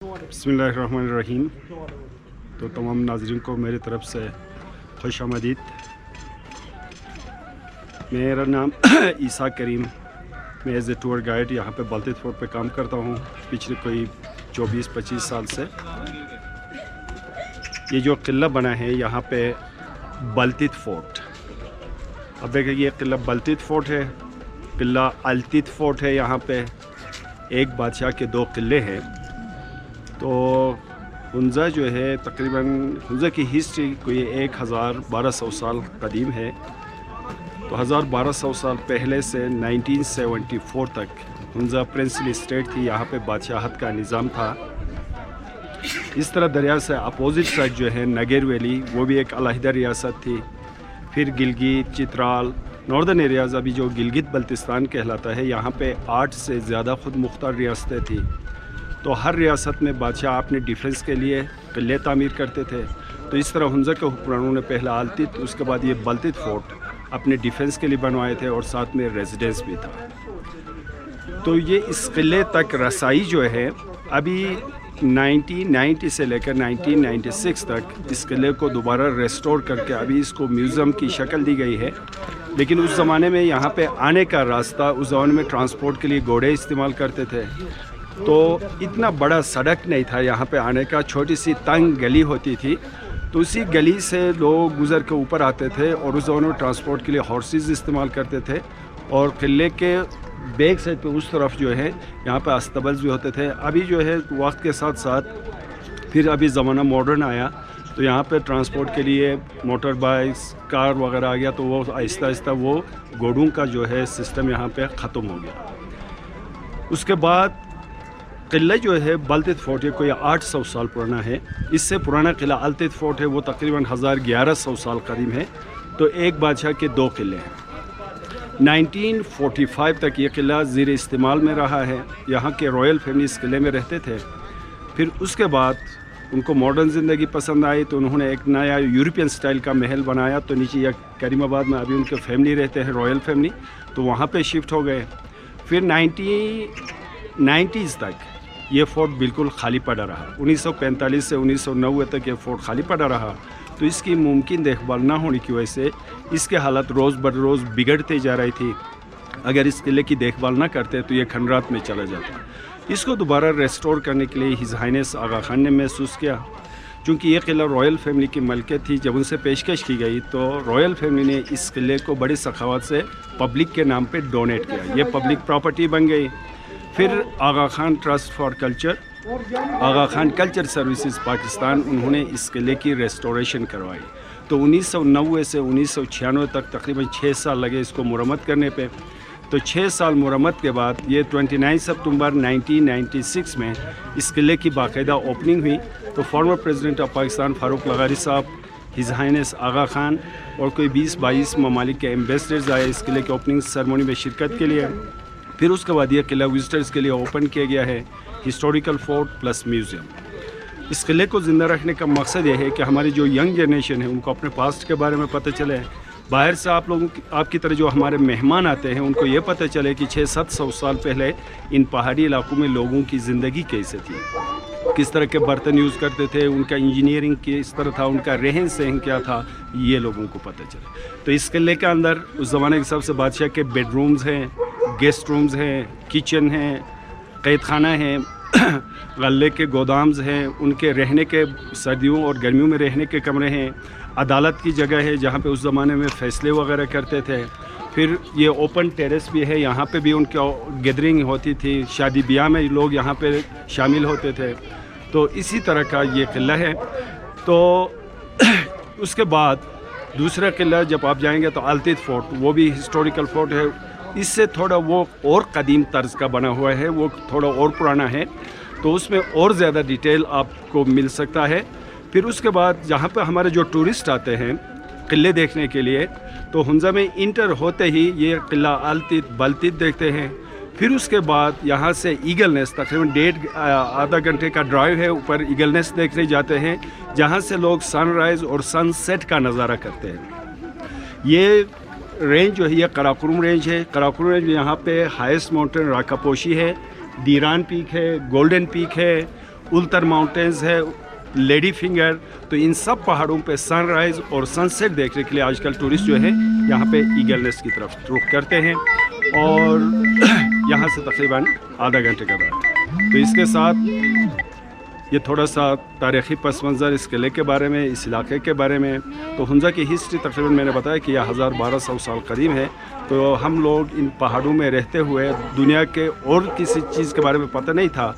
बिस्मिल्लाहिर्रहमानिर्रहीम। तो तमाम नाज़रीन को मेरी तरफ से खुश आमदीद। मेरा नाम ईसा करीम, मैं एज ए टूर गाइड यहाँ पे बल्तित फोर्ट पे काम करता हूँ पिछले कोई 24-25 साल से। ये जो किला बना है यहाँ पे बल्तित फोर्ट, अब देखिए ये किला बल्तित फोर्ट है, किला अल्तित फोर्ट है। यहाँ पे एक बादशाह के दो किले हैं। तो हुंज़ा जो है तकरीबन हुंज़ा की हिस्ट्री कोई 1200 साल कदीम है। तो 1200 साल पहले से 1974 तक हुंज़ा प्रिंसली स्टेट थी। यहाँ पे बादशाहत का निज़ाम था। इस तरह दरिया से अपोजिट साइड जो है नगेर वैली, वो भी एक अलहदा रियासत थी। फिर गिलगित, चित्राल, नॉर्दर्न एरियाज़ अभी जो गिलगित बल्तिस्तान कहलाता है, यहाँ पे 8 से ज़्यादा खुद मुख्तार रियासतें थी। तो हर रियासत में बादशाह अपने डिफेंस के लिए किले तामीर करते थे। तो इस तरह हुंज़ा के हुक्मरानों ने पहला अल्तित, उसके बाद ये बल्तित फोर्ट अपने डिफेंस के लिए बनवाए थे और साथ में रेजिडेंस भी था। तो ये इस किले तक रसाई जो है अभी 1990 से लेकर 1996 तक इस किले को दोबारा रेस्टोर करके अभी इसको म्यूज़ियम की शक्ल दी गई है। लेकिन उस ज़माने में यहाँ पे आने का रास्ता, उस ज़माने में ट्रांसपोर्ट के लिए घोड़े इस्तेमाल करते थे। तो इतना बड़ा सड़क नहीं था यहाँ पे आने का, छोटी सी तंग गली होती थी। तो उसी गली से लोग गुज़र के ऊपर आते थे और उस ज़माने में ट्रांसपोर्ट के लिए हॉर्सेस इस्तेमाल करते थे। और किले के बैक साइड पे उस तरफ जो है यहाँ पे अस्तबल्स भी होते थे। अभी जो है वक्त के साथ साथ फिर अभी ज़माना मॉडर्न आया, तो यहाँ पे ट्रांसपोर्ट के लिए मोटर बाइक्स, कार वगैरह आ गया। तो वो आहिस्ता आहिस्ता वो घोड़ों का जो है सिस्टम यहाँ पे ख़त्म हो गया। उसके बाद किला जो है बल्तित फोर्ट है कोई 800 साल पुराना है। इससे पुराना किला अल्तित फोर्ट है, वो तकरीबन 1100 साल करीब है। तो एक बादशाह के दो किले हैं। 1945 तक ये किला ज़ीर इस्तेमाल में रहा है। यहाँ के रॉयल फैमिली इस किले में रहते थे। फिर उसके बाद उनको मॉडर्न ज़िंदगी पसंद आई, तो उन्होंने एक नया यूरोपियन स्टाइल का महल बनाया। तो नीचे या करीमाबाद में अभी उनके फैमिली रहते हैं, रॉयल फैमिली, तो वहाँ पे शिफ्ट हो गए। फिर 1990s तक ये फोर्ट बिल्कुल खाली पड़ा रहा। 1945 से 1990 तक ये फोर्ट खाली पड़ा रहा। तो इसकी मुमकिन देखभाल ना होने की वजह से इसके हालत रोज़ बर रोज़ बिगड़ते जा रही थी। अगर इस किले की देखभाल ना करते तो ये खंडरात में चला जाता। इसको दोबारा रेस्टोर करने के लिए हिज हाइनेस आगा खान ने महसूस किया, चूँकि ये किला रॉयल फैमिली की मलकियत थी। जब उनसे पेशकश की गई तो रॉयल फैमिली ने इस किले को बड़ी सखावत से पब्लिक के नाम पर डोनेट किया। ये पब्लिक प्रॉपर्टी बन गई। फिर Aga Khan trust for culture, Aga Khan culture services Pakistan, उन्होंने इस किले की रेस्टोरेशन करवाई। तो 1990 से 1996 तक तकरीबन 6 साल लगे इसको मुरम्मत करने पे। तो 6 साल मुरम्मत के बाद ये 29 सितंबर 1996 में इस किले की बाकायदा ओपनिंग हुई। तो former president of Pakistan Farooq लगारी साहब, हिज हाइनेस आगा खान और कोई 20-22 ममालिक के एम्बेसडर्स आए इस किले के ओपनिंग सेरेमनी में शिरकत के लिए। फिर उसके बाद यह किला विजिटर्स के लिए ओपन किया गया है, हिस्टोरिकल फोर्ट प्लस म्यूज़ियम। इस किले को ज़िंदा रखने का मकसद यह है कि हमारी जो यंग जनरेशन है उनको अपने पास्ट के बारे में पता चले। बाहर से आपकी तरह जो हमारे मेहमान आते हैं उनको ये पता चले कि 600-700 साल पहले इन पहाड़ी इलाकों में लोगों की ज़िंदगी कैसे थी, किस तरह के बर्तन यूज़ करते थे, उनका इंजीनियरिंग किस तरह था, उनका रहन सहन क्या था, ये लोगों को पता चले। तो इस किले के अंदर उस ज़माने के हिसाब से बादशाह के बेडरूम्स हैं, गेस्ट रूम्स हैं, किचन हैं, कैद खाना है, गल्ले के गोदाम्स हैं, उनके रहने के सर्दियों और गर्मियों में रहने के कमरे हैं, अदालत की जगह है जहाँ पे उस ज़माने में फ़ैसले वगैरह करते थे। फिर ये ओपन टेरेस भी है, यहाँ पे भी उनकी गैदरिंग होती थी, शादी ब्याह में लोग यहाँ पे शामिल होते थे। तो इसी तरह का ये किला है। तो उसके बाद दूसरा किला जब आप जाएंगे तो अल्तित फोर्ट, वो भी हिस्टोरिकल फोर्ट है। इससे थोड़ा वो और कदीम तर्ज का बना हुआ है, वो थोड़ा और पुराना है, तो उसमें और ज़्यादा डिटेल आपको मिल सकता है। फिर उसके बाद जहाँ पर हमारे जो टूरिस्ट आते हैं किले देखने के लिए, तो हुंज़ा में इंटर होते ही ये किला अल्तित बल्तित देखते हैं। फिर उसके बाद यहाँ से ईगल नेस्ट तकरीबन आधा घंटे का ड्राइव है, ऊपर ईगल नेस्ट देखने जाते हैं, जहाँ से लोग सनराइज़ और सनसेट का नज़ारा करते हैं। ये रेंज जो है ये कराकुरम रेंज है। कराकुरम रेंज यहाँ पे हाईएस्ट माउंटेन राकापोशी है, डीरान पीक है, गोल्डन पीक है उल्तर माउंटेन्स है, लेडी फिंगर, तो इन सब पहाड़ों पे सनराइज़ और सनसेट देखने के लिए आजकल टूरिस्ट जो है यहाँ पे ईगल नेस्ट की तरफ रुख करते हैं और यहाँ से तकरीबन आधा घंटे का रास्ता। तो इसके साथ ये थोड़ा सा तारीख़ी पस मंज़र इस किले के बारे में, इस इलाके के बारे में। तो हुंज़ा की हिस्ट्री तकरीबन मैंने बताया कि यह 1200 साल कदीम है। तो हम लोग इन पहाड़ों में रहते हुए दुनिया के और किसी चीज़ के बारे में पता नहीं था,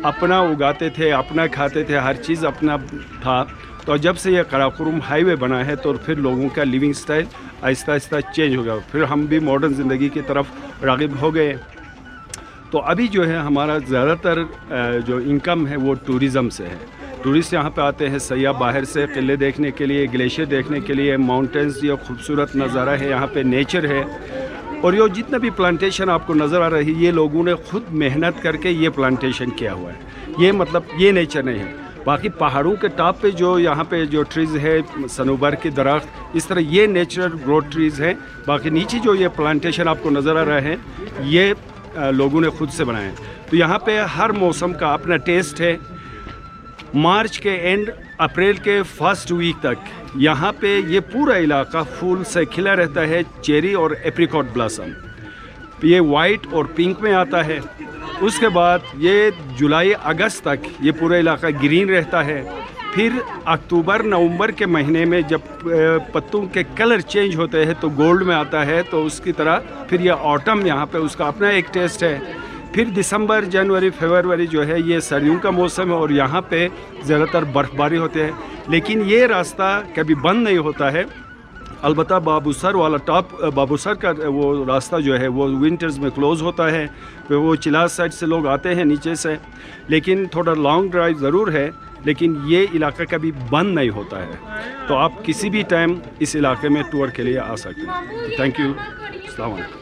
अपना उगाते थे, अपना खाते थे, हर चीज़ अपना था। तो जब से ये काराकोरम हाईवे बना है तो फिर लोगों का living style Aahista Aahista change हो गया, फिर हम भी मॉडर्न ज़िंदगी की तरफ राग़िब हो गए। तो अभी जो है हमारा ज़्यादातर जो इनकम है वो टूरिज़म से है। टूरिस्ट यहाँ पे आते हैं, सयाह बाहर से किले देखने के लिए, ग्लेशियर देखने के लिए, माउंटेन्स, ये खूबसूरत नज़ारा है, यहाँ पे नेचर है। और ये जितना भी प्लांटेशन आपको नज़र आ रही है, ये लोगों ने खुद मेहनत करके ये प्लांटेशन किया हुआ है। ये मतलब ये नेचर नहीं है। बाकी पहाड़ों के टॉप पे जो यहाँ पे जो ट्रीज़ है, सनोबर के दरख्त, इस तरह ये नेचुरल ग्रोथ ट्रीज़ हैं। बाकी नीचे जो ये प्लांटेशन आपको नज़र आ रहा है, ये लोगों ने खुद से बनाए। तो यहाँ पे हर मौसम का अपना टेस्ट है। मार्च के एंड, अप्रैल के फर्स्ट वीक तक यहाँ पे ये पूरा इलाका फूल से खिला रहता है, चेरी और एप्रिकॉट ब्लॉसम। ये वाइट और पिंक में आता है। उसके बाद ये जुलाई अगस्त तक ये पूरा इलाका ग्रीन रहता है। फिर अक्टूबर नवंबर के महीने में जब पत्तों के कलर चेंज होते हैं तो गोल्ड में आता है, तो उसकी तरह फिर ये ऑटम यहाँ पे उसका अपना एक टेस्ट है। फिर दिसंबर, जनवरी, फरवरी जो है ये सर्दियों का मौसम है और यहाँ पे ज़्यादातर बर्फ़बारी होते हैं। लेकिन ये रास्ता कभी बंद नहीं होता है। अलबत्ता बाबूसर वाला टॉप, बाबूसर का वो रास्ता जो है वो विंटर्स में क्लोज़ होता है। फिर वो चिलास साइड से लोग आते हैं नीचे से, लेकिन थोड़ा लॉन्ग ड्राइव ज़रूर है, लेकिन ये इलाका कभी बंद नहीं होता है। तो आप किसी भी टाइम इस इलाके में टूर के लिए आ सकते हैं। Thank you. अस्सलाम वालेकुम।